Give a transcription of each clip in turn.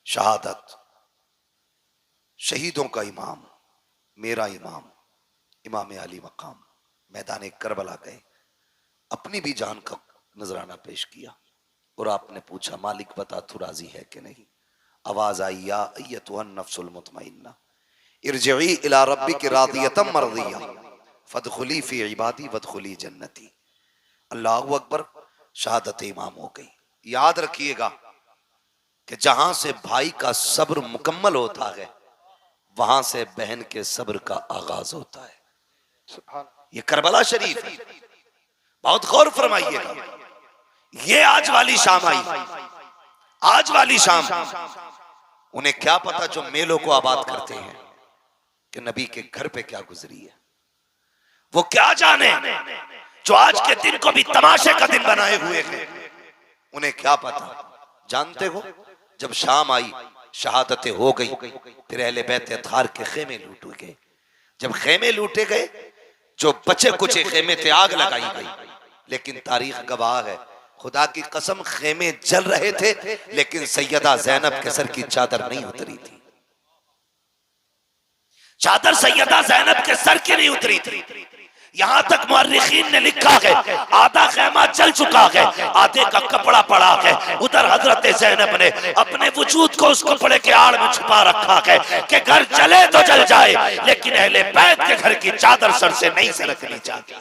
शहादत, शहीदों का इमाम, मेरा इमाम, इमाम अली मकाम मैदान करबला गए, अपनी भी जान का नजराना पेश किया और आपने पूछा मालिक बता तू राजी है कि नहीं। आवाज आई या अय्यतुहन नफ्सुल मुतमइन्ना इरजिई इला रब्बिक रादियतम मर्दिया फदखुली फी इबादी वदखुली जन्नती। अल्लाहु अकबर। शहादत इमाम हो गई। याद रखिएगा कि जहां से भाई का सब्र मुकम्मल होता है वहां से बहन के सब्र का आगाज होता है। ये करबला शरीफ है, बहुत गौर फरमाइएगा। ये आज वाली शाम आई, आज वाली शाम। उन्हें क्या पता जो मेलों को आबाद करते हैं कि नबी के घर पे क्या गुजरी है। वो क्या जाने जो आज के दिन को भी तमाशे का दिन बनाए हुए हैं। उन्हें क्या पता। जानते हो जब शाम आई, शहादतें हो गई, फिर अहले बैत अतहार के खेमे लूटे गए। जब खेमे लूटे गए, जो बचे कुचे खेमे थे आग लगाई गई। लेकिन तारीख गवाह है, खुदा की कसम खेमे जल रहे थे लेकिन सैयदा जैनब के सर की चादर नहीं उतरी थी। चादर सैयदा जैनब के सर की नहीं उतरी थी। यहां तक मुअर्रिखीन ने लिखा है आधा खेमा जल चुका है, आधे का कपड़ा पड़ा है। उधर हजरत जैनब ने अपने वजूद को उस कपड़े के आड़ में छुपा रखा है कि घर जले तो जल जाए लेकिन अहले बैत के घर की चादर सर से नहीं सरकनी चाहिए।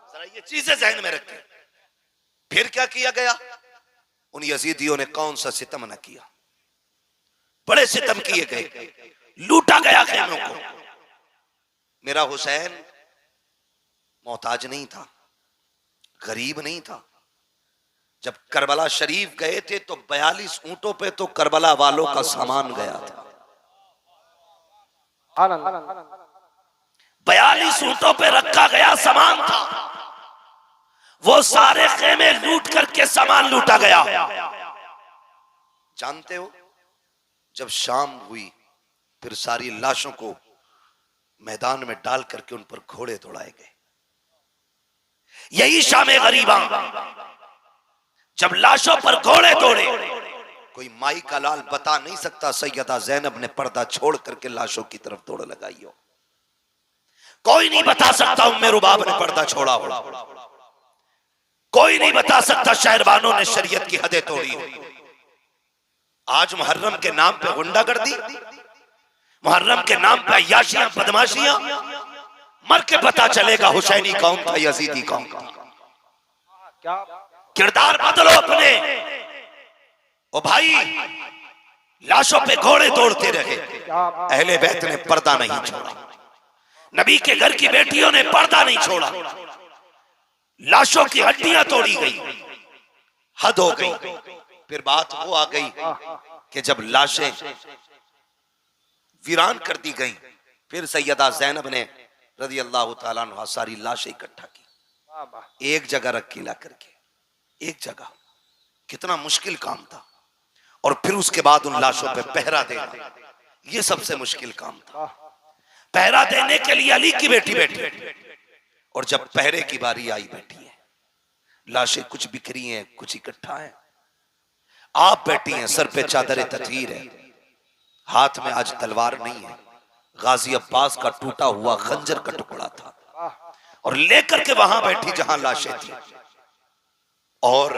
जरा ये चीजें ज़हन में रखें। फिर क्या किया गया? उन यजीदियों ने कौन सा सितम न किया। बड़े सितम किए गए, लूटा गया खेमों को। मेरा हुसैन मोहताज नहीं था, गरीब नहीं था। जब करबला शरीफ गए थे तो 42 ऊंटों पे तो करबला वालों का सामान गया था। 42 ऊंटों पे रखा गया सामान था। वो सारे खेमे लूट करके सामान लूटा गया। जानते हो जब शाम हुई फिर सारी लाशों को मैदान में डाल करके उन पर घोड़े दौड़ाए गए। यही शाम गरीबा, जब लाशों पर घोड़े दौड़े। कोई माई का लाल बता नहीं सकता सैयदा जैनब ने पर्दा छोड़ करके लाशों की तरफ दौड़ लगाई हो। कोई नहीं बता सकता उम्मे रुबाब ने पर्दा छोड़ा हो। कोई नहीं बता सकता शहरबानों ने शरीयत की हदें तोड़ी हो। आज मुहर्रम के नाम पे गुंडागर्दी, मुहर्रम के नाम पे अय्याशियां बदमाशियां, मर के पता चलेगा हुसैनी कौन था, यजीदी कौन था। किरदार बदलो अपने। ओ भाई, लाशों पे घोड़े दौड़ते रहे, अहले बैत ने पर्दा नहीं छोड़ा। नबी के घर की बेटियों ने पर्दा नहीं छोड़ा। लाशों की हड्डियां तोड़ी गई, हद हो गई। फिर बात वो आ गई कि जब लाशें वीरान कर दी गई, फिर सैयदा जैनब ने रज़ी अल्लाह तआला अन्हा सारी लाशें इकट्ठा की, एक जगह रखी ला करके, एक जगह। कितना मुश्किल काम था। और फिर उसके बाद उन लाशों पे पहरा देना, ये सबसे मुश्किल काम था। पहरा देने के लिए अली की बेटी बैठी, और जब पहरे की बारी आई बैठी है, लाशें कुछ बिखरी हैं, कुछ इकट्ठा है। आप बैठी हैं, सर पे चादर ततहीर है, हाथ में आज तलवार नहीं है, गाजी अब्बास का टूटा हुआ खंजर का टुकड़ा था, और लेकर के वहां बैठी जहां लाशें थी। और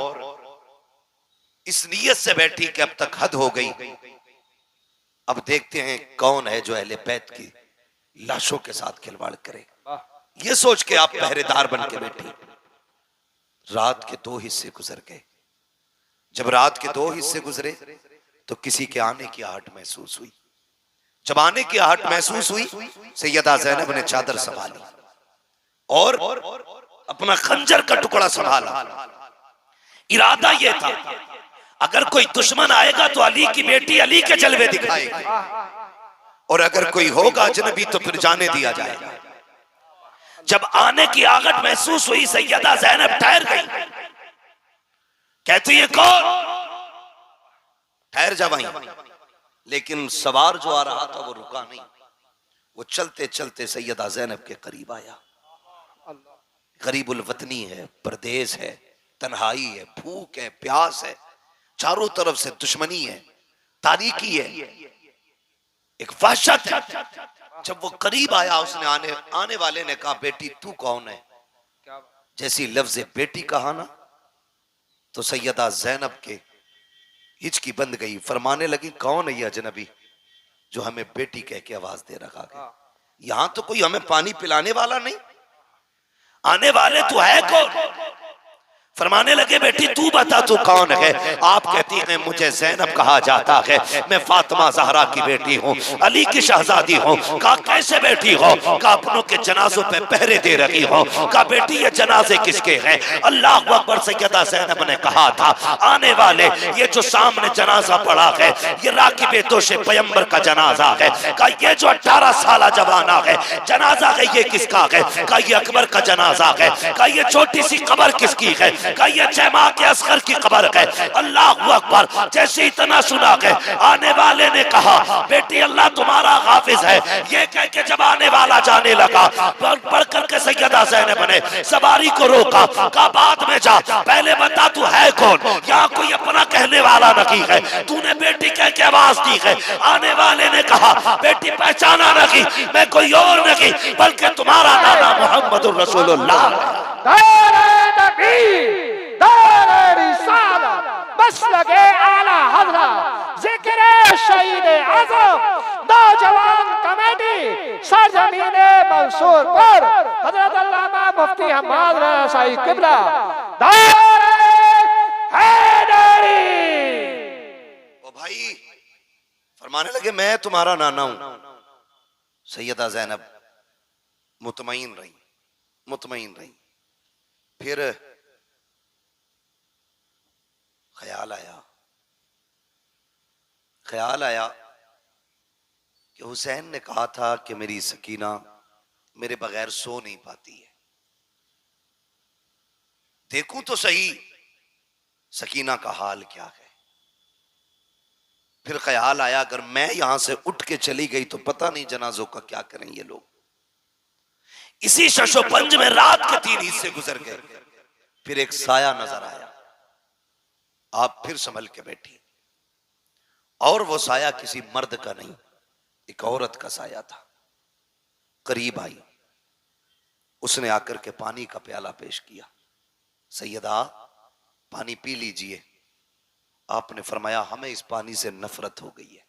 इस नीयत से बैठी कि अब तक हद हो गई, अब देखते हैं कौन है जो अहले बैत की लाशों के साथ खिलवाड़ करे। ये सोच के आप पहरेदार बन के बैठी। रात के 2 हिस्से गुजर गए। जब रात के 2 हिस्से गुजरे तो किसी के आने की आहट महसूस हुई। जब आने की आहट महसूस हुई, सैयदा जैनब ने चादर संभाली और अपना खंजर का टुकड़ा संभाला। इरादा यह था अगर कोई दुश्मन आएगा तो अली की बेटी अली के जलवे दिखाएगी, और अगर कोई होगा अजनबी तो फिर जाने दिया जाएगा। जब आने की आहट महसूस हुई, सैयदा जैनब ठहर गई। कहती है कौन? ठहर जा वहीं। लेकिन सवार जो आ रहा था वो रुका नहीं। वो चलते चलते सैयदा जैनब के करीब आया। गरीबुल वतनी है, परदेश है, तन्हाई है, भूख है, प्यास है। चारों तरफ से दुश्मनी है, तारीकी है, एक वहशत है। जब वो करीब आया, उसने आने वाले ने कहा, बेटी तू कौन है? जैसी लफ्ज बेटी कहा ना, तो सैयदा ज़ैनब के हिचकी बंद गई। फरमाने लगी, कौन है ये अजनबी जो हमें बेटी कह के आवाज दे रखा है? यहां तो कोई हमें पानी पिलाने वाला नहीं, आने वाले तो है कौन? फरमाने लगे, बेटी तू बता तू कौन है? आप कहती हैं, मुझे ज़ैनब कहा जाता है, मैं फातिमा ज़हरा की बेटी हूँ, अली की शहजादी हूँ। कहा कैसे बेटी हो? कहा अपनों के जनाजों पे पहरे दे रही हो। कहा बेटी ये जनाजे किसके हैं? अल्लाह अकबर। सैयदा ज़ैनब ने कहा था, आने वाले ये जो सामने जनाजा पड़ा है, ये राकिब दोशे पैगंबर का जनाजा है। कहा ये जो 18 साल जवाना है जनाजा है, ये किसका है? कहा ये अकबर का जनाजा है। कहा ये छोटी सी कब्र किसकी है? कहा ये जमा के असगर की कब्र है। अल्लाह अकबर। जैसे इतना सुना है, आने वाले ने कहा, बेटी अल्लाह तुम्हारा हाफिज है। ये कह के जब आने वाला जाने लगा, पढ़ करके सैयदा ज़ैनब ने सवारी को रोका। कहा बाद में जा, पहले बता तू है कौन? यहाँ कोई अपना कहने वाला नहीं है, तूने बेटी कह के आवाज दी है। आने वाले ने कहा, बेटी पहचाना नहीं, मैं कोई और नहीं बल्कि तुम्हारा नाना मोहम्मद रसूलुल्लाह। बस लगे आला हज़रा, जिक्र शहीद आज़म, नौजवान कमेटी सरजमीने मंसूर पर हज़रत अल्लामा मुफ्ती हम्माद रज़ाई क़िबला हैदरी। ओ भाई, फरमाने लगे, मैं तुम्हारा नाना हूं। सैयदा ज़ैनब मुतमईन रही, मुतमईन रही। फिर ख्याल आया कि हुसैन ने कहा था कि मेरी सकीना मेरे बगैर सो नहीं पाती है, देखूं तो सही सकीना का हाल क्या है। फिर ख्याल आया, अगर मैं यहां से उठ के चली गई तो पता नहीं जनाजों का क्या करें ये लोग। इसी शशोपंज में रात के 3 हिस्से गुजर गए। फिर एक साया नजर आया, आप फिर संभल के बैठी, और वो साया किसी मर्द का नहीं, एक औरत का साया था। करीब आई, उसने आकर के पानी का प्याला पेश किया। सैयदा पानी पी लीजिए। आपने फरमाया, हमें इस पानी से नफरत हो गई है,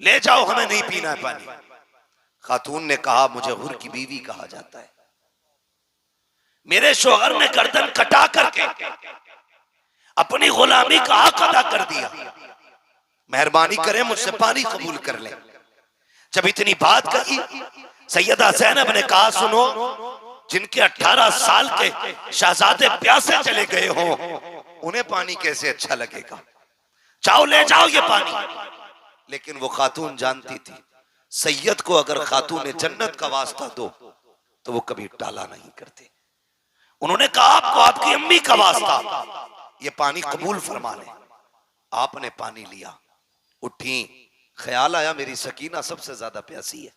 ले जाओ, हमें नहीं पीना है पानी। खातून ने कहा, मुझे हुर की बीवी कहा जाता है, मेरे शोहर ने गर्दन कटा करके अपनी गुलामी का हक अदा कर दिया, मेहरबानी करें मुझसे पानी कबूल कर लें। जब इतनी बात कही, सैयदा ज़ैनब ने कहा, सुनो, जिनके 18 साल के शहजादे प्यासे चले गए हों, उन्हें पानी कैसे अच्छा लगेगा? जाओ ले जाओ ये पानी। लेकिन वो खातून जानती थी, सैयद को अगर खातून जन्नत का वास्ता दो तो वो कभी टाला नहीं करते। उन्होंने कहा, आपको आपकी अम्मी का वास्ता, ये पानी कबूल फरमा ले। आपने पानी लिया, उठी। ख्याल आया, मेरी सकीना सबसे ज्यादा प्यासी है,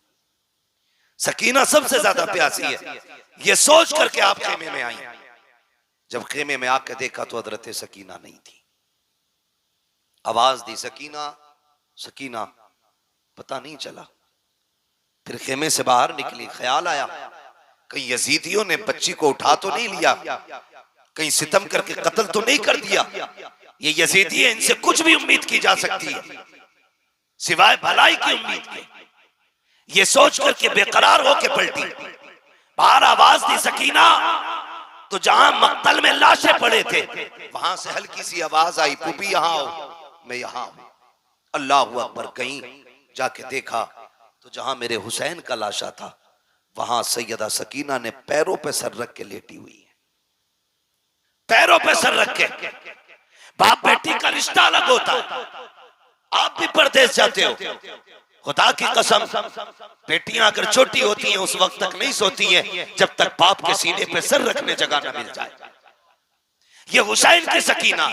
सकीना सबसे ज्यादा प्यासी है। ये सोच करके आप खेमे में आई। जब खेमे में आके देखा तो हजरत सकीना नहीं थी। आवाज दी, सकीना सकीना, पता नहीं चला। फिर खेमे से बाहर निकली। ख्याल आया, कहीं यजीदियों ने बच्ची को उठा तो नहीं लिया, कहीं सितम करके कत्ल तो नहीं कर दिया। ये यजीदी है, इनसे कुछ भी उम्मीद की जा सकती है सिवाय भलाई की उम्मीद के। ये सोच करके बेकरार होके पलटी। बाहर आवाज दी, सकीना। तो जहां मक्तल में लाशें पड़े थे, वहां से हल्की सी आवाज आई, पुपी यहां आओ, मैं यहां हूं। अल्लाह अकबर। कहीं जाके देखा तो जहां मेरे हुसैन का लाशा था, वहां सैयदा सकीना ने पैरों पे सर रख के लेटी हुई है, पैरों पे सर रख के। बाप बेटी का रिश्ता अलग होता है। आप भी परदेश जाते हो, खुदा की कसम, बेटियां अगर छोटी होती हैं उस वक्त तक नहीं सोती हैं जब तक बाप के सीने पे सर रखने जगह न मिल जाए। ये हुसैन की सकीना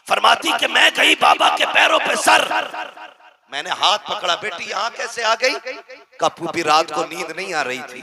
फरमाती कि मैं गई बाबा के पैरों पे सर, मैंने हाथ पकड़ा, बेटी यहां कैसे आ गई? का पूरी रात को नींद नहीं आ रही थी,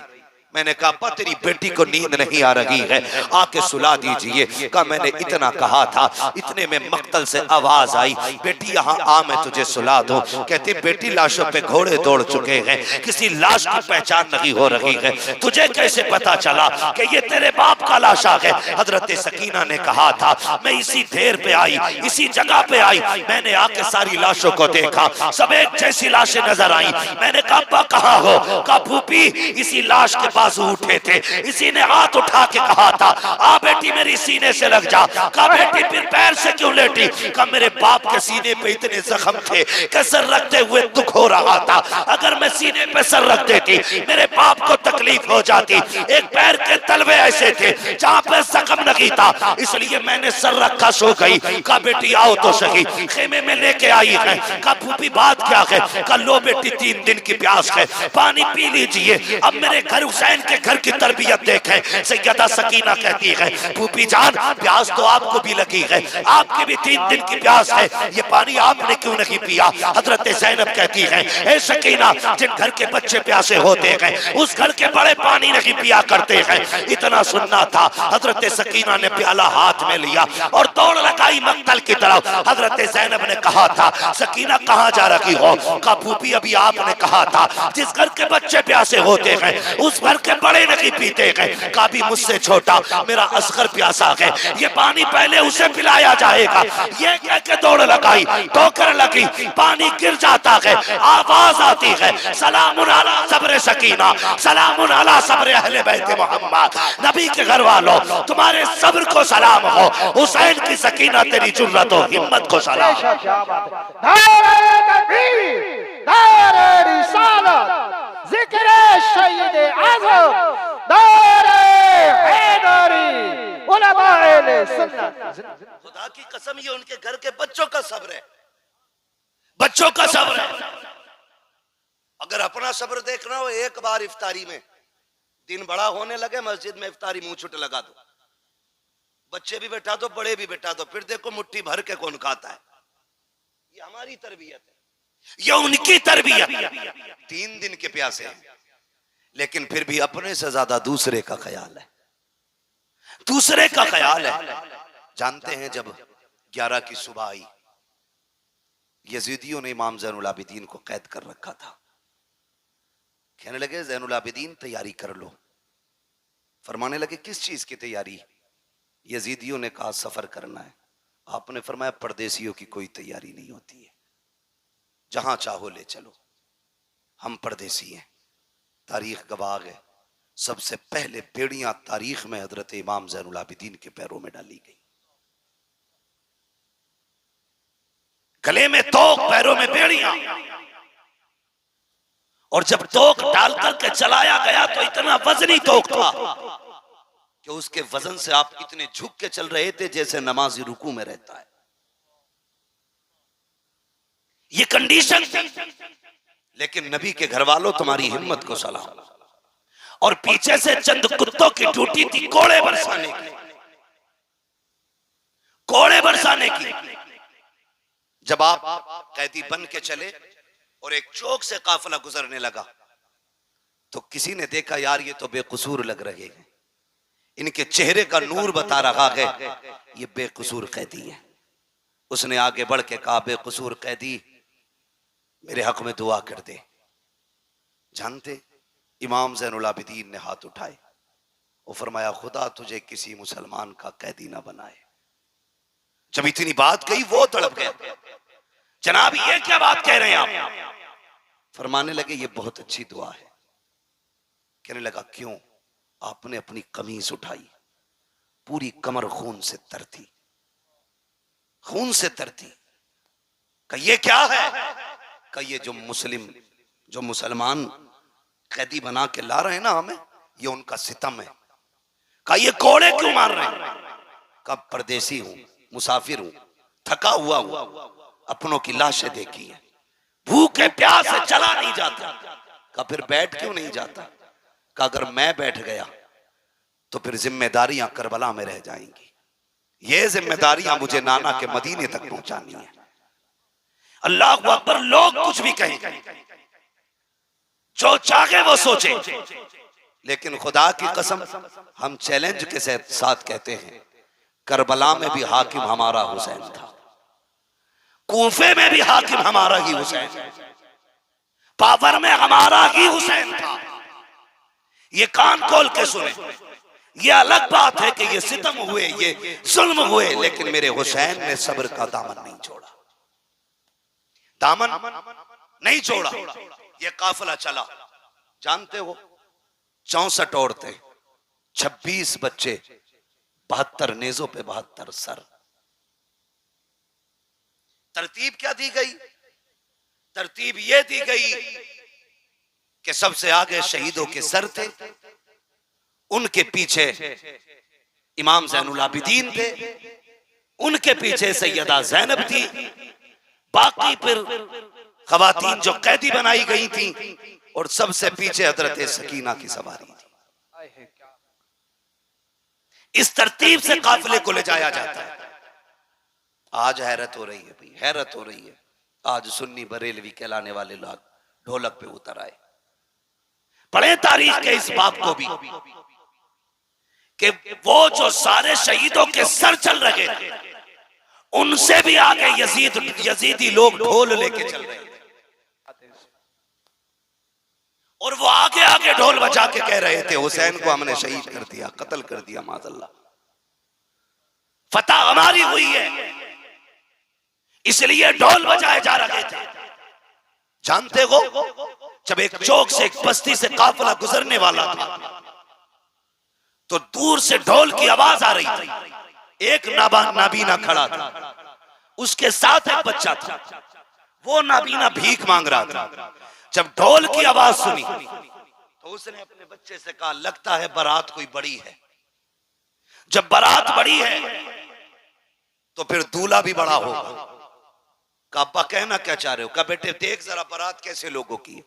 मैंने कहा अब्बा तेरी बेटी को नींद नहीं आ रही है, आके सुला दीजिए। कहा मैंने इतना कहा था, इतने में मक्तल से आवाज आई, बेटी यहाँ आ मैं तुझे सुला दूं। कहती बेटी लाशों पे घोड़े दौड़ चुके हैं, किसी लाश की पहचान नहीं हो रही है, तुझे कैसे पता चला कि ये तेरे बाप का लाशा है? हजरत सकीना ने कहा था मैं इसी ढेर पे आई, इसी जगह पे आई, मैंने आके सारी लाशों को देखा, सब एक जैसी लाशें नजर आई। मैंने कहा अब्बा कहाँ हो? कहा फूफी इसी लाश के बाजू उठे थे, इसी ने हाथ उठा के कहा था आ बेटी मेरी सीने से लग जा। कहा बेटी फिर पैर से क्यों लेटी? कहा मेरे बाप के सीने पे इतने जख्म थे कि सर रखते हुए दुख हो रहा था, अगर मैं सीने पे सर रख देती मेरे बाप को तकलीफ हो जाती। एक पैर के तलवे ऐसे थे जहाँ पे जख्म नहीं था, इसलिए मैंने सर रखा सो गई। कहा बेटी आओ तो सही, खेमे में लेके आई है। कहा फूफी बात क्या है? कहा लो बेटी 3 दिन की प्यास है, पानी पी लीजिए। अब मेरे घर हुसैन के घर की तरबियत देखें। सैयदा सकीना कहती है फूफी जान प्यास तो आपको भी लगी है, आपकी भी 3 दिन की प्यास है, ये पानी आपने क्यों नहीं पिया? हजरत ज़ैनब कहती है ए सकीना जिन घर के बच्चे प्यासे होते हैं उस घर के बड़े पानी नहीं पिया करते हैं। इतना सुनना था, हजरत सकीना ने प्याला हाथ में लिया और दौड़ लगाई मक्तल की तरफ। हजरत ज़ैनब ने कहा था सकीना कहाँ जा रही हो? कहा फूफी अभी आपने कहा था जिस घर के बच्चे प्यासे होते हैं उस घर के बड़े नहीं पीते हैं। कहा भी मुझसे छोटा मेरा असगर प्यासा है, ये पानी पहले उसे पिलाया जाएगा। ये कह के दौड़ लगाई, ठोकर लगी, पानी गिर जाता है, आवाज आती है सलामुन अला सब्र सकीना, सलामुन अला सब्र अहले बैत मोहम्मद। नबी के घर वालों तुम्हारे सब्र को सलाम हो, हुसैन की सकीना तेरी जुर्रत और हिम्मत को सलाम। नारे तकबीर, नारे रिसालत, जिक्र शहीद आज़म, नारे हैदरी, उलमाए सुन्नत। खुदा की कसम ये उनके घर के बच्चों का सब्र है, बच्चों का सब्र है। अगर अपना सब्र देखना हो, एक बार इफ्तारी में दिन बड़ा होने लगे मस्जिद में इफ्तारी मुंह छुट लगा दो, बच्चे भी बैठा दो बड़े भी बैठा दो, फिर देखो मुट्ठी भर के कौन खाता है। ये हमारी तरबियत है, ये उनकी तरबियत। 3 दिन के प्यासे हैं लेकिन फिर भी अपने से ज्यादा दूसरे का ख्याल है, दूसरे का ख्याल है। जानते हैं जब 11 की सुबह आई, यजीदियों ने इमाम ज़ैनुल आबिदीन को कैद कर रखा था। कहने लगे ज़ैनुल आबिदीन तैयारी कर लो। फरमाने लगे किस चीज की तैयारी? यजीदियों ने कहा सफर करना है। आपने फरमाया परदेसियों की कोई तैयारी नहीं होती है, जहां चाहो ले चलो, हम परदेसी हैं। तारीख गवाह है, सबसे पहले बेड़ियां तारीख में हजरत इमाम ज़ैनुल आबिदीन के पैरों में डाली गई। गले में तोक, पैरों में बेड़ियां। और जब तोक डाल करके चलाया गया तो इतना वजनी तोक था कि उसके वजन से आप इतने झुक के चल रहे थे जैसे नमाजी रुकू में रहता है। ये कंडीशन थी। लेकिन नबी के घर वालों तुम्हारी हिम्मत को सलाम। और पीछे से चंद कुत्तों की ड्यूटी थी कोड़े बरसाने की, कोड़े बरसाने की। जब आप कैदी बन के चले और एक चौक से काफिला गुजरने लगा तो किसी ने देखा यार ये तो बेकसूर लग रहे हैं, इनके चेहरे का नूर बता रहा है ये बेकसूर कैदी है। उसने आगे बढ़ के कहा बेकसूर कैदी मेरे हक में दुआ कर दे। जानते इमाम ज़ैनुल आबिदीन ने हाथ उठाए और फरमाया खुदा तुझे किसी मुसलमान का कैदी ना बनाए। जब इतनी बात कही वो तड़प गया, जनाब ये क्या बात कह रहे हैं आप? फरमाने लगे ये बहुत अच्छी दुआ है। कहने लगा क्यों? आपने अपनी कमीज उठाई, पूरी कमर खून से तरती, खून से तरती। कहा ये क्या है? कहा ये जो मुसलमान कैदी बना के ला रहे हैं ना हमें, ये उनका सितम है। कहा ये कोड़े क्यों मार रहे हैं? कहा परदेसी हूं, मुसाफिर हूं, थका हुआ हूं, अपनों की लाशें देखी है, भूखे प्यास से चला नहीं जाता। कहा फिर बैठ क्यों नहीं जाता? कहा अगर मैं बैठ गया तो फिर जिम्मेदारियां करबला में रह जाएंगी, ये जिम्मेदारियां मुझे नाना के मदीने तक पहुंचानी है। अल्लाह अकबर। लोग कुछ भी कहें, जो चाहे वो सोचे, लेकिन खुदा की कसम हम चैलेंज के साथ कहते हैं, करबला में भी हाकिम हमारा हुसैन था, कूफे में भी हाकिम हमारा ही हुसैन, पावर में हमारा ही हुसैन था। ये कान खोल के सुने। ये अलग बात है कि ये सितम हुए, ये जुल्म हुए, लेकिन मेरे हुसैन ने सब्र का दामन नहीं छोड़ा, दामन नहीं छोड़ा। ये काफिला चला, जानते हो 64 औरतें, 26 बच्चे, 72 नेजों पे 72 सर। तरतीब क्या दी गई? तरतीब ये दी गई कि सबसे आगे शहीदों के सर थे, उनके पीछे इमाम ज़ैनुल आबिदीन थे, उनके पीछे सैयदा ज़ैनब थी, बाकी फिर खवातीन जो कैदी बनाई गई थी, और सबसे पीछे हजरत सकीना की सवारी थी। इस तरतीब से काफिले को ले जाया जाता है। आज हैरत हो रही है भाई, हैरत हो रही है। आज सुन्नी बरेलवी कहलाने वाले लोग ढोलक पे उतर आए। पढ़े तारीख के इस बाप को भी कि वो जो सारे शहीदों के सर चल रहे थे, उनसे भी आगे यजीदी लोग ढोल लेके चल रहे थे, और वो आगे आगे ढोल बजा के कह रहे थे हुसैन को हमने शहीद कर दिया, कत्ल कर दिया, माज़अल्लाह, फतह हमारी हुई है, इसलिए ढोल बजाए जा रहे थे। जानते हो, जब एक चौक से, एक बस्ती से काफिला गुजरने वाला था, तो दूर से ढोल की आवाज आ रही थी। एक नाबीना खड़ा था, उसके साथ एक बच्चा था, वो नाबीना भीख मांग रहा था। जब ढोल की आवाज सुनी तो उसने अपने बच्चे से कहा, लगता है बारात कोई बड़ी है। जब बारात बड़ी है तो फिर दूल्हा भी बड़ा होगा। का अब्बा कहना क्या चाह रहे हो? का बेटे देख जरा बारात कैसे लोगों की है।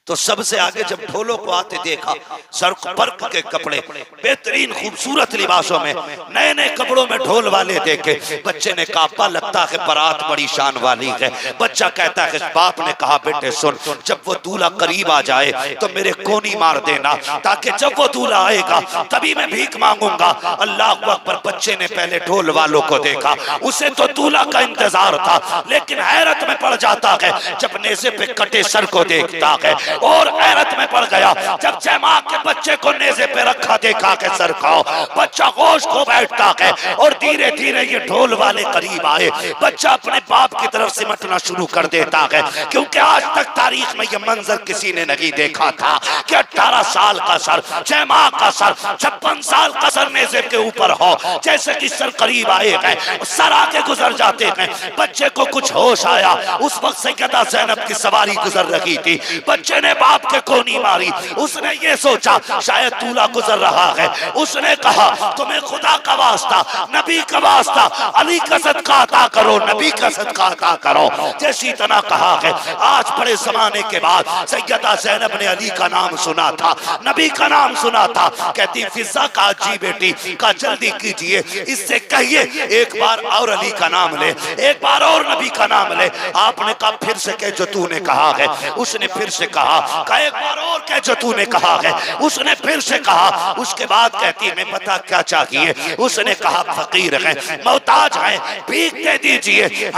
तो सबसे आगे जब ढोलों को आते देखा, सर पर्क के कपड़े, बेहतरीन खूबसूरत लिबासों में, नए नए कपड़ों में ढोल वाले देखे। बच्चे ने कहा, अब्बा लगता है बारात बड़ी शान वाली है। बच्चा कहता है, बाप ने कहा, बेटे सुन, जब वो दूल्हा करीब आ जाए तो मेरे कोनी मार देना, ताकि जब वो दूल्हा आएगा तभी मैं भीख मांगूंगा। अल्लाह अकबर। बच्चे ने पहले ढोल वालों को देखा, उसे तो दूल्हा का इंतजार था, लेकिन हैरत में पड़ जाता है जब नेज़े पे कटे सर को देखता है, और हैरत में पड़ गया जब जमा के बच्चे को नेज़े पे रखा देखा के सर को। बच्चा होश खो बैठता है, और धीरे धीरे ये ढोल वाले करीब आए। बच्चा अपने बाप की तरफ सिमटना शुरू कर देता है, क्योंकि आज तक तारीख में ये मंजर किसी ने नहीं देखा था कि 18 साल का सर, 6 माह का सर, 56 साल का सर नेज़े के ऊपर हो। जैसे कि सर करीब आए हैं, सर आके गुजर जाते हैं। बच्चे को कुछ होश आया, उस वक्त सैयदा ज़ैनब की सवारी गुजर रही थी। बच्चे ने बाप के कोनी मारी। उसने ये सोचा शायद दूल्हा गुजर रहा है। उसने कहा, तुम्हें खुदा का वास्ता, नबी का वास्ता, अली का सदका अता करो, नबी का सदका अता करो। जैसी तना कहा है, आज बड़े जमाने के बाद सैयदा ज़ैनब ने अली का नाम सुना था, नबी का नाम सुना था। कहती, फिजा का जी बेटी का जल्दी कीजिए, इससे कहिए एक बार और अली का नाम ले, एक बार और नबी का नाम ले। आपने कहा, फिर से कह जो तूने कहा है। उसने फिर से कहा, एक बार और कह जो तूने कहा है। उसने फिर से कहा। उसके बाद कहती, मैं पता क्या चाहिए। उसने कहा, फकीर हैं, मोहताज हैं, भीख दे दीजिए।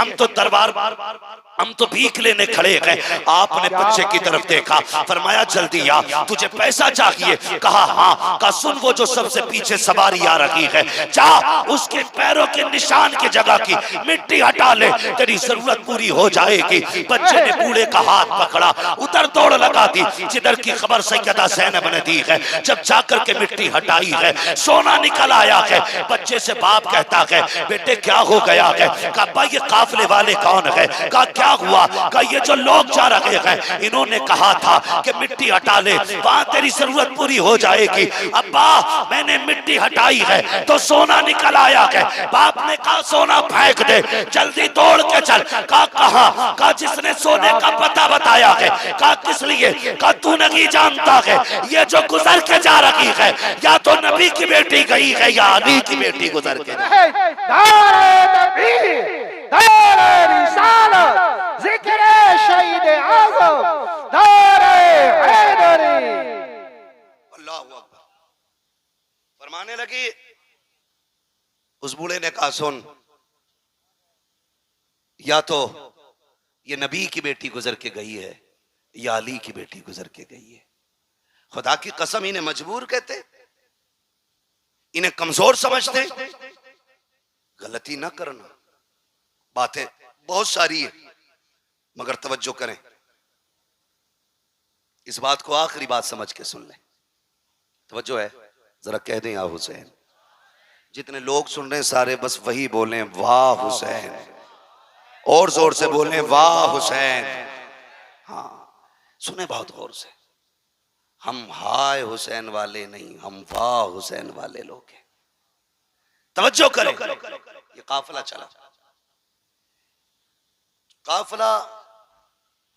हम तो भीख लेने खड़े हैं। आपने बच्चे की तरफ देखा, फरमाया जल्दी आ, तुझे पैसा चाहिए? कहा हाँ। कहा सुन, वो जो सबसे पीछे सवारी आ रही है, जा उसके पैरों के निशान की जगह की मिट्टी हटा ले, तेरी जरूरत पूरी हो जाएगी। बच्चे ने बूढ़े का हाथ पकड़ा, उधर दौड़ लगा दी जिधर की खबर सैयदा ज़ैनब ने दी है। जब जाकर के मिट्टी हटाई है, सोना निकल आया है। बच्चे से बाप कहता है, बेटे क्या हो गया है? कहा, ये काफिले वाले कौन है? कहा, क्या हुआ? कहा, ये जो लोग जा रहे हैं, इन्होंने कहा था कि मिट्टी हटा ले, वहां तेरी जरूरत पूरी हो जाएगी। अब्बा, मैंने मिट्टी हटाई है तो सोना निकल आया है। बाप ने कहा, सोना फेंक दे, जल्दी दौड़ के चल। कहा, कहां? कहा, जिसने सोने का पता बताया है। कहा, किस लिए? कहा, तू नहीं जानता है, ये जो गुजर के जा रही है, या तो नबी की बेटी गई है या अली की बेटी गुजर के। अल्लाहू अकबर। लगी, उस बूढ़े ने कहा सुन, या तो ये नबी की बेटी गुजर के गई है या अली की बेटी गुजर के गई है। खुदा की कसम, इन्हें मजबूर कहते, इन्हें कमजोर समझते। गलती ना करना, बातें बहुत सारी है, मगर तवज्जो करें, इस बात को आखिरी बात समझ के सुन लें। तवज्जो है, जरा कह दें या हुसैन। जितने लोग सुन रहे हैं सारे बस वही बोलें, वाह हुसैन, और जोर से बोलें, वाह हुसैन। हाँ, सुने बहुत गौर से। हम हाय हुसैन वाले नहीं, हम वाह हुसैन वाले लोग हैं। तवज्जो करें। ये काफिला चला, काफिला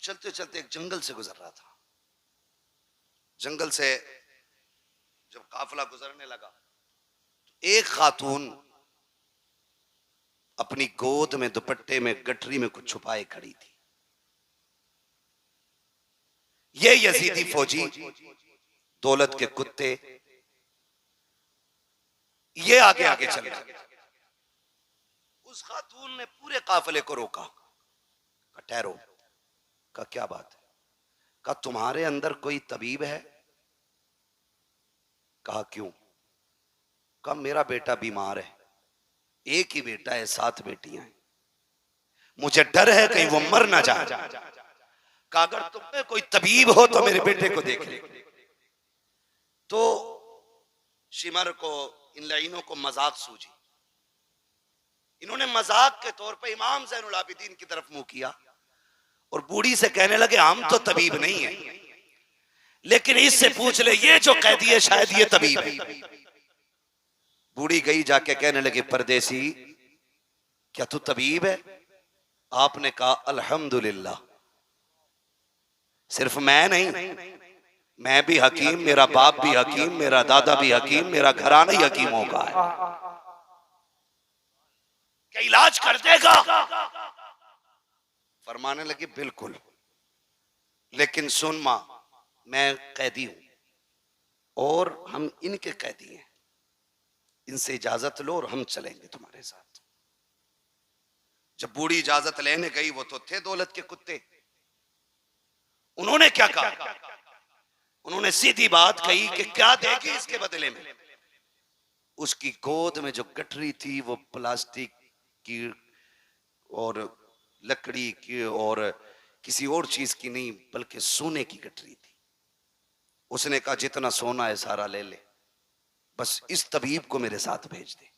चलते चलते एक जंगल से गुजर रहा था। जंगल से जब काफिला गुजरने लगा तो एक खातून अपनी गोद में दुपट्टे में गठरी में कुछ छुपाए खड़ी थी। ये यजीदी फौजी, दौलत के कुत्ते, ये आगे आगे चल रहे। उस खातून ने पूरे काफिले को रोका, कहा ठहरो। कहा क्या बात है? कहा तुम्हारे अंदर कोई तबीब है? कहा क्यों? कहा मेरा बेटा बीमार है, एक ही बेटा है, 7 बेटियां हैं, मुझे डर है कहीं वो मर ना जाए। कहा अगर तुम्हें कोई तबीब हो तो मेरे बेटे को देख ले। तो शिमर को, इन लाइनों को मजाक सूझी। इन्होंने मजाक के तौर पे इमाम ज़ैनुल आबिदीन की तरफ मुंह किया और बूढ़ी से कहने लगे हम तो तबीब नहीं है, लेकिन इससे पूछ ले, ये जो कैदी है शायद ये तबीब है। बूढ़ी गई, जाके कहने लगी परदेसी क्या तू तबीब है? आपने कहा अल्हम्दुलिल्लाह, सिर्फ मैं नहीं, मैं भी हकीम, मेरा बाप भी हकीम, मेरा दादा भी हकीम, मेरा घराना ही हकीमों का है। क्या इलाज कर देगा? फरमाने लगी बिल्कुल, लेकिन सुन मां, मैं कैदी हूं और हम इनके कैदी हैं, इनसे इजाजत लो और हम चलेंगे तुम्हारे साथ। जब बूढ़ी इजाजत लेने गई, वो तो थे दौलत के कुत्ते। उन्होंने क्या कहा? उन्होंने सीधी बात कही कि क्या देगी इसके बदले में? उसकी गोद में जो गठरी थी वो प्लास्टिक की और लकड़ी की और किसी और चीज की नहीं, बल्कि सोने की गठरी थी। उसने कहा जितना सोना है सारा ले ले, बस इस तबीब को मेरे साथ भेज दे।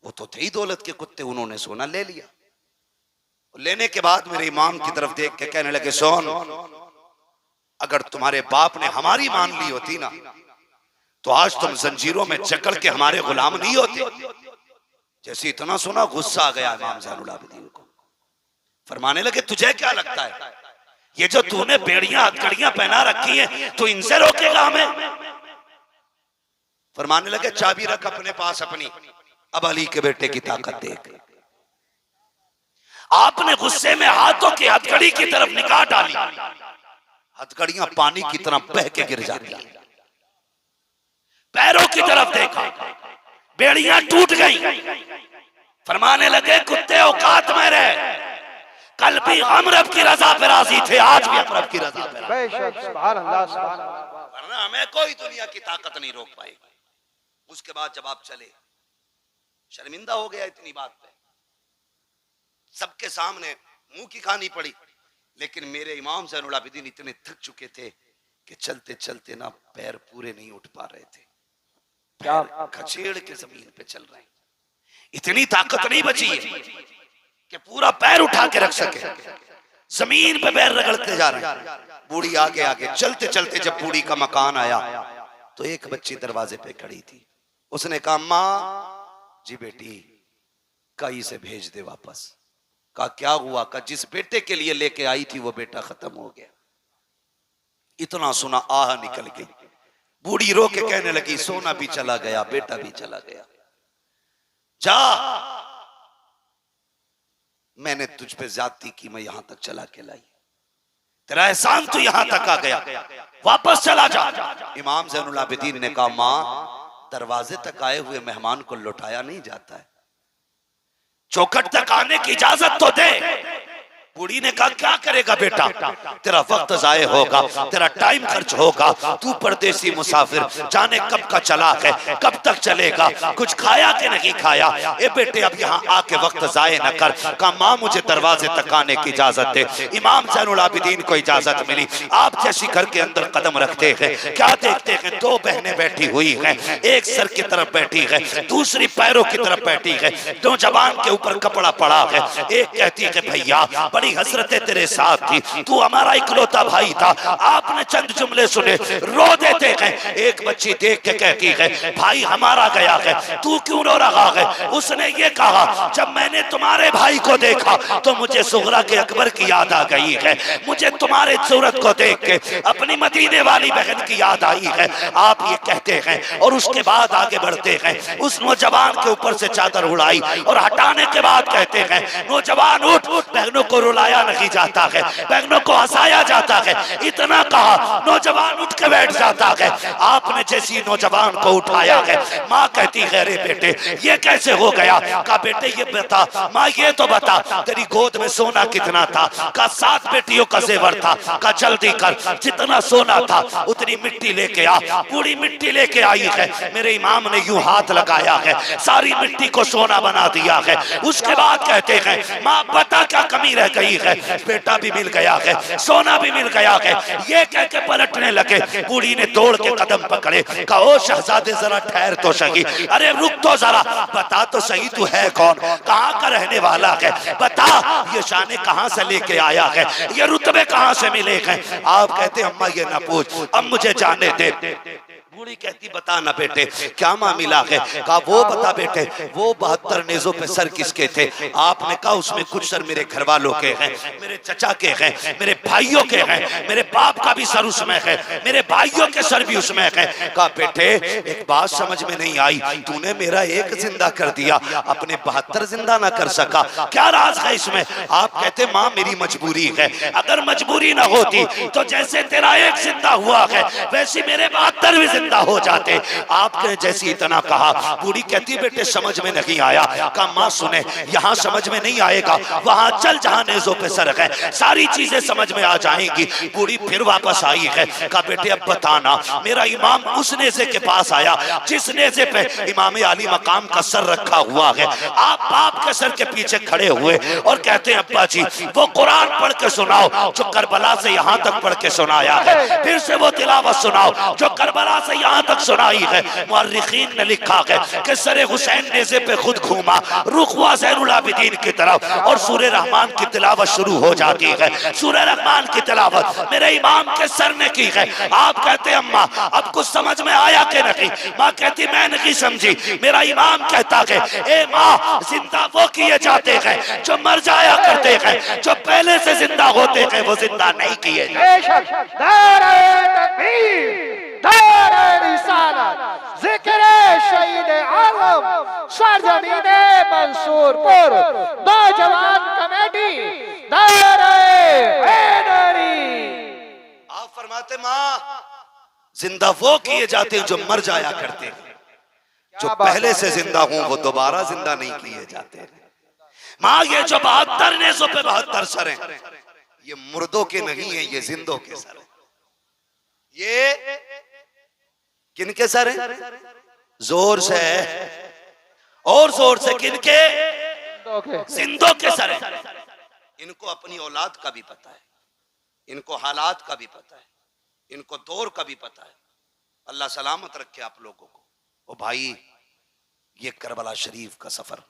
वो तो थे ही दौलत के कुत्ते, उन्होंने सोना ले लिया। लेने के बाद मेरे इमाम की तरफ देख के कहने लगे सोन, अगर तुम्हारे बाप ने हमारी मान ली होती ना तो आज तुम जंजीरों में जकड़ के हमारे गुलाम नहीं होते। जैसे इतना सुना गुस्सा आ गया इमाम ज़ैनुल आबिदीन को। फरमाने लगे तुझे क्या लगता है ये जो तूने बेड़ियां हथकड़ियां पहना रखी हैं तो इनसे रोकेगा हमें? फरमाने लगे चाबी रख अपने पास अपनी, अब अली के बेटे की ताकत देख। आपने गुस्से में हाथों की हथकड़ी की तरफ निगाह डाली, हथकड़ियां पानी की तरह बह के गिर जाती, पैरों की तरफ देखा, बेड़ियां टूट गई। फरमाने लगे कुत्ते औकात में रहे, कल भी हम रब की रजा पे राजी थे, आज भी हम रब की रजा पे राजी। सुभान अल्लाह, सुभान अल्लाह। वरना हमें कोई दुनिया की ताकत नहीं रोक पाएगी। उसके बाद जब आप चले, शर्मिंदा हो गया इतनी बात पे, सबके सामने मुंह की खानी पड़ी। लेकिन मेरे इमाम ज़ैनुल आबिदीन इतने थक चुके थे कि चलते चलते ना पैर पूरे नहीं उठ पा रहे थे, पैर खचेड़ के जमीन पे चल रहे हैं। इतनी ताकत नहीं बची है कि पूरा पैर उठा के रख सके, जमीन पे पैर रगड़ते जा रहे हैं। बूढ़ी आगे आगे चलते चलते जब बूढ़ी का मकान आया तो एक बच्ची दरवाजे पे खड़ी थी। उसने कहा माँ जी बेटी कई से भेज दे वापस। कहा क्या हुआ? कहा जिस बेटे के लिए लेके आई थी वो बेटा खत्म हो गया। इतना सुना आह निकल गई। बूढ़ी रो के कहने लगी सोना भी चला गया, बेटा भी चला गया। जा, मैंने तुझ पे ज्यादती की, मैं यहां तक चला के लाई, तेरा एहसान तो यहां तक आ गया, वापस चला जा। इमाम ज़ैनुल आबिदीन ने कहा मां दरवाजे तक आए हुए मेहमान को लौटाया नहीं जाता है, चौखट तक आने की इजाजत तो दे। बूढ़ी ने कहा क्या करेगा बेटा, तेरा वक्त जाये होगा, तेरा टाइम खर्च होगा, तू परदेसी मुसाफिर, जाने कब का चला है, कब तक चलेगा, कुछ खाया कि नहीं खाया। ए बेटे अब यहाँ आके वक्त जाये न कर। कहा माँ मुझे दरवाजे तक आने की इजाजत दे। इमाम ज़ैनुल आबिदीन को इजाजत मिली। आप जैसी घर के अंदर कदम रखते हैं, क्या देखते हैं, दो बहनें बैठी हुई हैं, एक सर की तरफ बैठी है, दूसरी पैरों की तरफ बैठी है, दो जबान के ऊपर कपड़ा पड़ा है। एक कहती है भैया बड़ी हसरतें तेरे साथ थी, तू हमारा इकलौता भाई था, आपने चंद जुमले सुने रो देते हैं। एक बच्ची देख के कहती है भाई हमारा गया है, तू क्यों रो रहा है। उसने ये कहा जब मैंने तुम्हारे भाई को देखा तो मुझे सुगरा के अकबर की याद आ गई है, मुझे तुम्हारे सूरत को देख के अपनी मदीने वाली बहन की याद आई है। आप ये कहते हैं और उसके बाद आगे बढ़ते हैं। उस नौजवान के ऊपर से चादर उड़ाई और हटाने के बाद कहते हैं नौजवान उठ, बहनों को रुलाया नहीं जाता है, बहनों को हंसाया जाता है। इतना कहा नौजवान उठ के बैठ जाता है। आपने जैसी नौजवान को उठाया है, माँ कहती है अरे बेटे ये कैसे हो गया। कहा बेटे ये बता, माँ ये तो बता तेरी गोद में सोना कितना था। कहा 7 बेटियों का जेवर था। कहा जल्दी कर, जितना सोना था उतनी मिट्टी लेके आ। पूरी मिट्टी लेके आई है। मेरे इमाम ने यूं हाथ लगाया है, सारी मिट्टी को सोना बना दिया है। उसके बाद कहते हैं माँ बता क्या कमी रह गई है। बेटा भी मिल गया है, सोना भी मिल गया है। ये कह के पलटने लगे। बूढ़ी ने दौड़ के कदम पकड़े। कहा ओ शहजादे जरा ठहर तो सही, अरे रुक तो जरा, बता तो सही तू है कौन, कहाँ का रहने वाला है, बता ये शाने कहाँ से लेके आया है, ये रुतबे कहाँ से मिले हैं। आप कहते अम्मा ये ना पूछ, अब मुझे जाने दे। बूढ़ी कहती बता ना बेटे क्या मामला है। कहा वो बता बेटे वो 72 नेजों पे सर किसके थे। आपने कहा उसमें कुछ सर मेरे घर वालों के हैं, मेरे चचा के हैं, मेरे भाइयों के हैं, मेरे बाप का भी सर उसमें है, मेरे भाइयों के सर भी उसमें है। कहा बेटे एक बात समझ में नहीं आई, तूने मेरा एक जिंदा कर दिया, अपने 72 जिंदा ना कर सका, क्या राज है इसमें। आप कहते माँ मेरी मजबूरी है, अगर मजबूरी ना होती तो जैसे तेरा एक जिंदा हुआ है वैसे मेरे 72 भी जिंदा हो जाते। आपने जैसी इतना कहा। बूढ़ी कहती बेटे समझ में नहीं आया। कहा माँ सुने यहाँ समझ में नहीं आएगा, वहां चल जहां नेजों पे सर है, सारी चीजें समझ में आ जाएंगी। बूढ़ी फिर वापस आई है। कहा बेटे अब बताना, मेरा इमाम उस नेजे के पास आया जिस नेजे पे इमाम अली मकाम का सर रखा हुआ है। आप बाप के सर के पीछे खड़े हुए और कहते हैं अब्बा जी वो कुरान पढ़ के सुनाओ जो करबला से यहाँ तक पढ़ के सुनाया है, फिर से वो तिलावत सुनाओ जो करबला से यहाँ तक सुनाई है। मुअर्रिखीन ने लिखा है कि सरे हुसैन नेज़े पे खुद घूमा, रुख हुआ ज़ैनुल आबिदीन की तरफ और सूरह रहमान की तिलावत शुरू हो जाती है। सूरह रहमान की तिलावत मेरे इमाम के सर ने की है। आप कहते अम्मा अब कुछ समझ में आया कि नहीं। माँ कहती मैं नहीं समझी। मेरा इमाम कहता है ए माँ जिंदा वो किए जाते हैं जो मर जाया करते हैं, जो पहले से जिंदा होते हैं वो जिंदा नहीं किए जाते। मंसूरपुर नौजवान कमेटी आप फरमाते माँ जिंदा वो किए जाते हैं जो मर जाया करते हैं, जो पहले से जिंदा हूं वो दोबारा जिंदा नहीं किए जाते। माँ ये जो 72 नेज़ों पे 72 सर हैं ये मुर्दों के नहीं है, ये जिंदों के सर हैं। ये किनके सर हैं? जोर से और जोर से किनके? जिंदों के सर हैं। इनको अपनी औलाद का भी पता है, इनको हालात का भी पता है, इनको दौर का भी पता है। अल्लाह सलामत रखे आप लोगों को। ओ भाई ये करबला शरीफ का सफर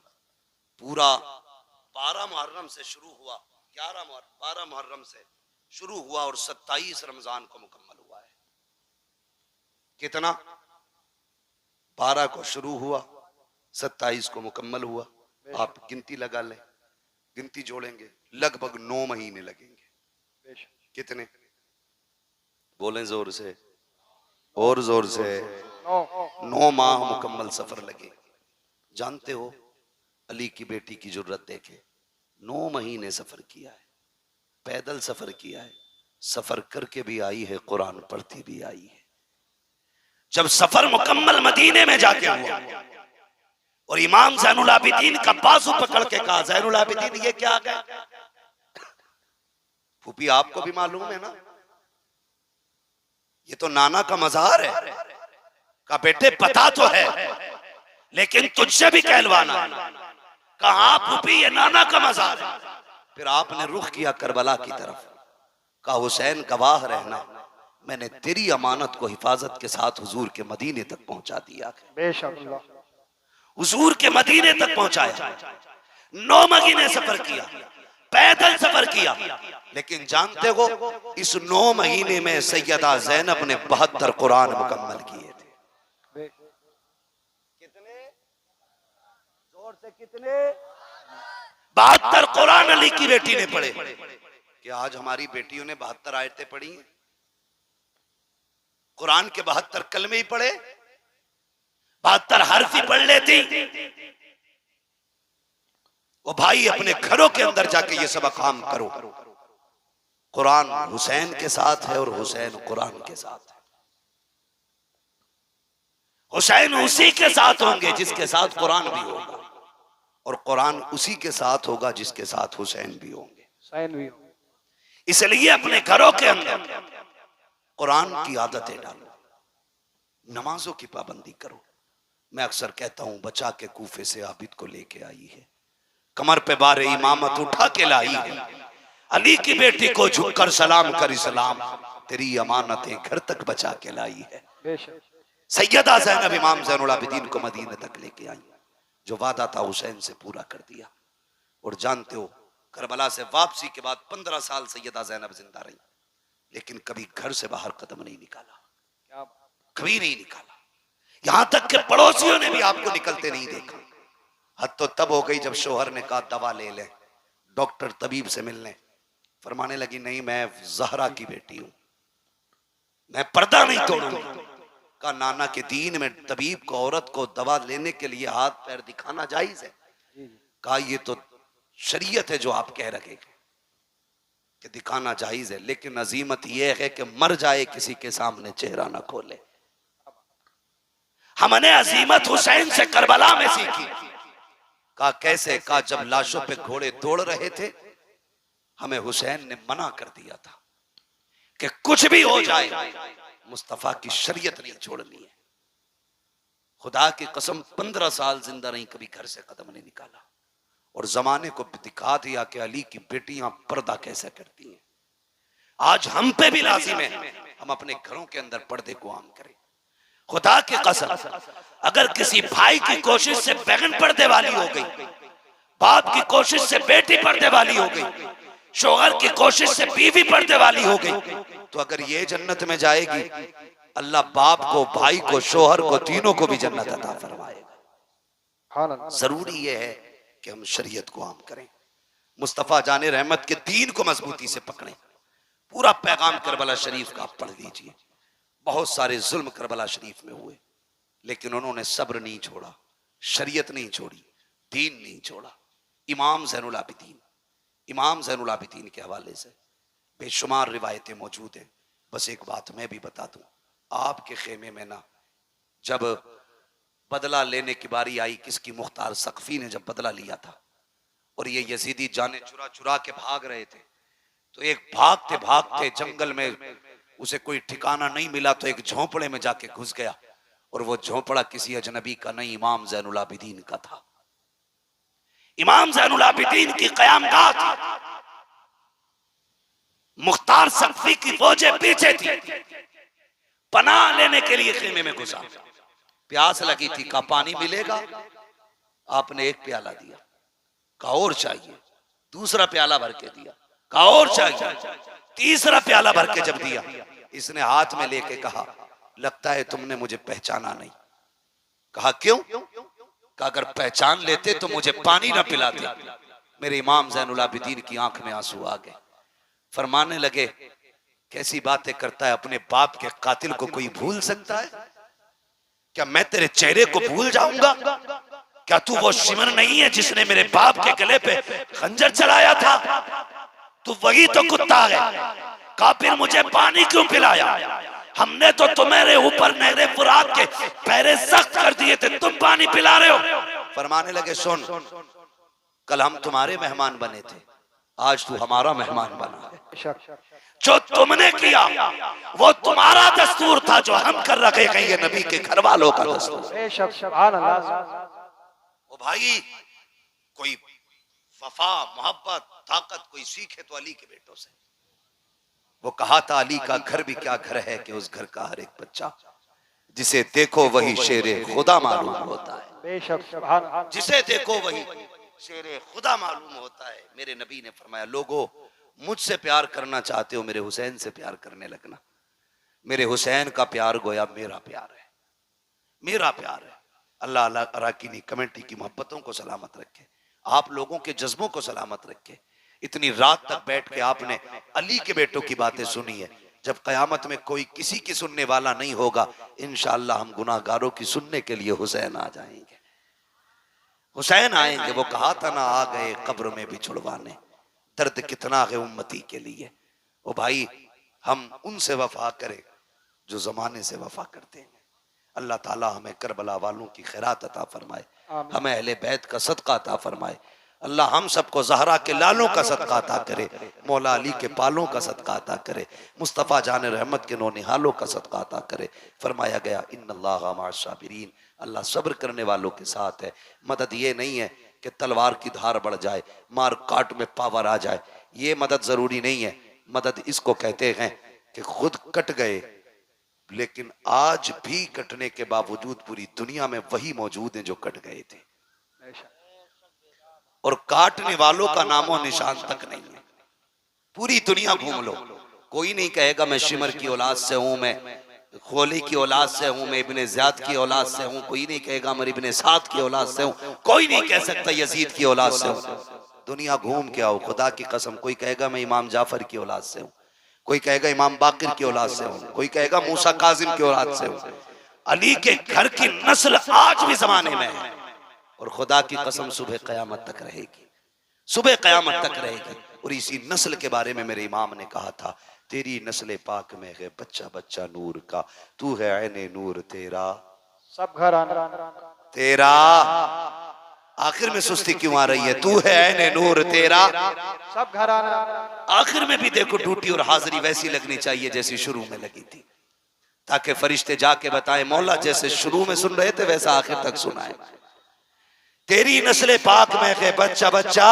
पूरा 12 मुहर्रम से शुरू हुआ, 12 मुहर्रम से शुरू हुआ और 27 रमजान को मुकम्मल हुआ है। कितना? 12 को शुरू हुआ, 27 को मुकम्मल हुआ। आप गिनती लगा लें, गिनती जोड़ेंगे लगभग 9 महीने लगेंगे। कितने? बोलें जोर से और जोर से। 9 माह मुकम्मल सफर लगे। जानते हो अली की बेटी की जुर्रत देखे, 9 महीने सफर किया है, पैदल सफर किया है, सफर करके भी आई है, कुरान पढ़ती भी आई है। जब सफर मुकम्मल मदीने में जाके हुआ और इमाम ज़ैनुल आबिदीन का बाजू पकड़ के कहा, ज़ैनुल आबिदीन ये क्या आ गया? फूफी आपको भी मालूम है ना, ये तो नाना का मज़ार है। का बेटे पता तो है, लेकिन तुझसे भी कहलवाना है। कहा फूफी ये नाना का मज़ार है। फिर आपने रुख किया करबला की तरफ, कहा हुसैन गवाह रहना, मैंने तेरी अमानत को हिफाजत के साथ हुजूर के मदीने तक पहुंचा दिया। बेशक हुजूर के मदीने तक पहुंचाया। 9 महीने सफर किया, पैदल सफर किया, लेकिन जानते हो इस 9 महीने में सैयदा ज़ैनब ने 72 कुरान मुकम्मल किए थे। कितने जोर से कितने? 72 कुरान अली की बेटी ने पढ़े। क्या आज हमारी बेटियों ने 72 आयतें पढ़ी हैं? कुरान के 72 कलमे ही पढ़े, 72 हर्फ ही पढ़ लेती। वो भाई अपने घरों के अंदर जाके ये सबक काम करो। कुरान हुसैन के साथ है और हुसैन कुरान के साथ है। हुसैन उसी के साथ होंगे जिसके साथ कुरान भी होगा, और कुरान उसी के साथ होगा जिसके साथ हुसैन भी होंगे। इसलिए अपने घरों के अंदर कुरान की आदतें डालो, नमाजों की पाबंदी करो। मैं अक्सर कहता हूं बचा के कूफे से आबिद को लेके आई है, कमर पे बारे इमामत उठा के लाई है, अली की बेटी को झुककर सलाम कर इस्लाम, तेरी अमानतें घर तक बचा के लाई है। सैयदा ज़ैनब इमाम ज़ैनुल आबिदीन को मदीने तक लेके आई, जो वादा था हुसैन से पूरा कर दिया। और जानते हो करबला से वापसी के बाद 15 साल सैयदा ज़ैनब जिंदा रही, लेकिन कभी घर से बाहर कदम नहीं निकाला, कभी नहीं निकाला। यहां तक कि पड़ोसियों ने भी आपको निकलते नहीं देखा। हद तो तब हो गई जब शोहर ने कहा दवा ले ले, डॉक्टर तबीब से मिलने, फरमाने लगी नहीं मैं ज़हरा की बेटी हूं, मैं पर्दा नहीं तोड़ूंगी। का नाना के दीन में तबीब को औरत को दवा लेने के लिए हाथ पैर दिखाना जायज है? कहा ये तो शरीयत है जो आप कह रहे कि दिखाना जायज है, लेकिन अजीमत यह है कि मर जाए किसी के सामने चेहरा ना खोले। हमने अजीमत हुसैन से करबला में सीखी। कहा कैसे? कहा जब लाशों पे घोड़े दौड़ रहे थे, हमें हुसैन ने मना कर दिया था कि कुछ भी हो जाए मुस्तफा की शरीयत नहीं छोड़नी है। खुदा की कसम 15 साल जिंदा रही, कभी घर से कदम नहीं निकाला, और जमाने को दिखा दिया कि अली की बेटियां पर्दा कैसे करती हैं। आज हम पे भी लाजिम है हम अपने घरों के अंदर पर्दे को आम करें। खुदा की कसम अगर किसी भाई की कोशिश से बहन पर्दे वाली हो गई, बाप की कोशिश से बेटी पर्दे वाली हो गई, शोहर की कोशिश से बीवी पर्दे वाली हो गई, तो अगर ये जन्नत में जाएगी, अल्लाह बाप को, भाई को, शोहर को, तीनों को भी जन्नत अता फरमाएगा। जरूरी ये है कि हम शरीयत को आम करें, मुस्तफा जाने रहमत के दीन को मजबूती से पकड़ें। पूरा पैगाम करबला शरीफ का आप पढ़ लीजिए। बहुत सारे जुल्म करबला शरीफ में हुए, लेकिन उन्होंने सब्र नहीं छोड़ा, शरीयत नहीं छोड़ी, दीन नहीं छोड़ा। इमाम ज़ैनुल आबिदीन के हवाले से बेशुमार रिवायतें मौजूद हैं। बस एक बात मैं भी बता दूं, आपके खेमे में ना जब बदला लेने की बारी आई, किसकी? मुख्तार सकफी ने जब बदला लिया था और ये यजीदी जाने चुरा चुरा के भाग रहे थे, तो एक भागते भागते जंगल में उसे कोई ठिकाना नहीं मिला, तो एक झोंपड़े में जाके घुस गया, और वो झोंपड़ा किसी अजनबी का नहीं, इमाम ज़ैनुल आबिदीन का था। इमाम ज़ैनुल आबिदीन की क़यामगाह थी, मुख्तार सकफी की फौजें पीछे थी, पनाह लेने के लिए खेमे में घुसा। प्यास लगी थी, कहा पानी मिलेगा? आपने एक प्याला दिया, कहा और चाहिए, दूसरा प्याला भर के दिया, कहा और चाहिए, तीसरा प्याला भर के जब दिया, इसने हाथ में लेके कहा लगता है तुमने मुझे पहचाना नहीं। कहा क्यों? कहा अगर पहचान लेते तो मुझे पानी ना पिलाते। मेरे इमाम ज़ैनुल आबिदीन की आंख में आंसू आ गए, फरमाने लगे कैसी बातें करता है, अपने बाप के कातिल को कोई भूल सकता है? क्या मैं तेरे चेहरे को भूल जाऊंगा? क्या तू वो शिमर नहीं है जिसने मेरे बाप के गले पे खंजर चलाया था? तू वही तो कुत्ता है। कहा फिर मुझे पानी क्यों पिलाया? हमने तो तुम्हारे ऊपर नहरे फुरात के पैरे सख्त कर दिए थे, तुम पानी पिला रहे हो। फरमाने लगे सुन, कल हम तुम्हारे मेहमान बने थे, आज तू हमारा मेहमान बना है। जो तुमने किया वो तुम्हारा दस्तूर था, जो हम कर रखे कहीं ये नबी के घर वालों का दस्तूर। ओ भाई, कोई वफा मोहब्बत ताकत कोई सीखे तो अली के बेटों से। वो कहा था अली का घर भी क्या घर है कि उस घर का हर एक बच्चा जिसे देखो वही शेरे खुदा मालूम होता है, जिसे देखो वही शेरे खुदा मालूम होता है। मेरे नबी ने फरमाया, लोगों मुझसे प्यार करना चाहते हो, मेरे हुसैन से प्यार करने लगना। मेरे हुसैन का प्यार गोया मेरा प्यार है, मेरा प्यार है। अल्लाह अल्लाह अराकीनी कमेटी की मोहब्बतों को सलामत रखे, आप लोगों के जज्बों को सलामत रखे। इतनी रात तक बैठ के आपने अली के बेटों की बातें सुनी है। जब कयामत में कोई किसी की सुनने वाला नहीं होगा, इंशाअल्लाह हम गुनाहगारों की सुनने के लिए हुसैन आ जाएंगे, हुसैन आएंगे। वो कहा था ना, आ गए कब्र में भी छुड़वाने, दर्द कितना है उम्मती के लिए। ओ भाई, हम उनसे वफा करें जो जमाने से वफा करते हैं। अल्लाह ताला हमें करबला वालों की खैरात अता फरमाए, हमें अहले बैत का सदका अता फरमाए। अल्लाह हम सबको ज़हरा के लालों का सदका अता करे, मौला अली के पालों का सदका अता करे, मुस्तफ़ा जान रहमत के नौनिहालों का सदका अता करे। फरमाया गया इन्नल्लाह मअस साबिरीन, अल्लाह सब्र करने वालों के साथ है। मदद ये नहीं है कि तलवार की धार बढ़ जाए, मार काट में पावर आ जाए, ये मदद जरूरी नहीं है। मदद इसको कहते हैं कि खुद कट गए लेकिन आज भी कटने के बावजूद पूरी दुनिया में वही मौजूद हैं जो कट गए थे, और काटने वालों का नामो निशान तक नहीं है। पूरी दुनिया घूम लो, कोई नहीं कहेगा मैं शिमर की औलाद से हूं, मैं खोली की औलाद से हूं, मैं इब्ने ज़ियाद की औलाद से हूं। कोई नहीं कहेगा मैं इब्ने साद की औलाद से हूं, कोई नहीं कह सकता यजीद की औलाद से हूं। दुनिया घूम के आओ, खुदा की कसम। कोई कहेगा मैं इमाम जाफर की औलाद से हूं, कोई कहेगा इमाम बाकिर की औलाद से हूं, कोई कहेगा मूसा काजिम की औलाद से हूं। अली के घर की नस्ल आज भी जमाने में है, और खुदा की कसम सुबह कयामत तक रहेगी, सुबह कयामत तक रहेगी। और इसी नस्ल के बारे में मेरे इमाम ने कहा था, तेरी नस्ल पाक में है बच्चा बच्चा नूर का, तू है ऐने नूर तेरा सब घर आना तेरा। आखिर में सुस्ती क्यों आ रही है? तू है ऐने नूर तेरा सब घर आना। आखिर में भी देखो ड्यूटी और हाजिरी वैसी लगनी चाहिए जैसी शुरू में लगी थी, ताकि फरिश्ते जाके बताएं मौला जैसे शुरू में सुन रहे थे वैसा आखिर तक सुनाए। तेरी नस्ल पाक में है बच्चा बच्चा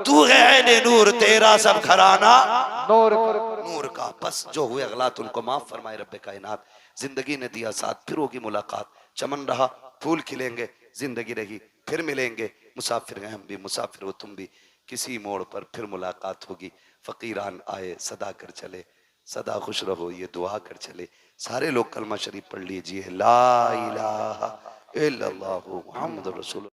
तू है ऐने नूर तेरा सब घराना नूर का। बस जो हुए अगलात उनको माफ फरमाए रब्बे कायनात। जिंदगी ने दिया साथ, फिर होगी मुलाकात। चमन रहा फूल खिलेंगे, जिंदगी रही फिर मिलेंगे। मुसाफिर हैं हम भी, मुसाफिर हो तुम भी, किसी मोड़ पर फिर मुलाकात होगी। फकीरान आए सदा कर चले, सदा खुश रहो ये दुआ कर चले। सारे लोग कलमा शरीफ पढ़ लीजिए, ला इलाहा इल्लल्लाहु मुहम्मदुर रसूलुल्लाह।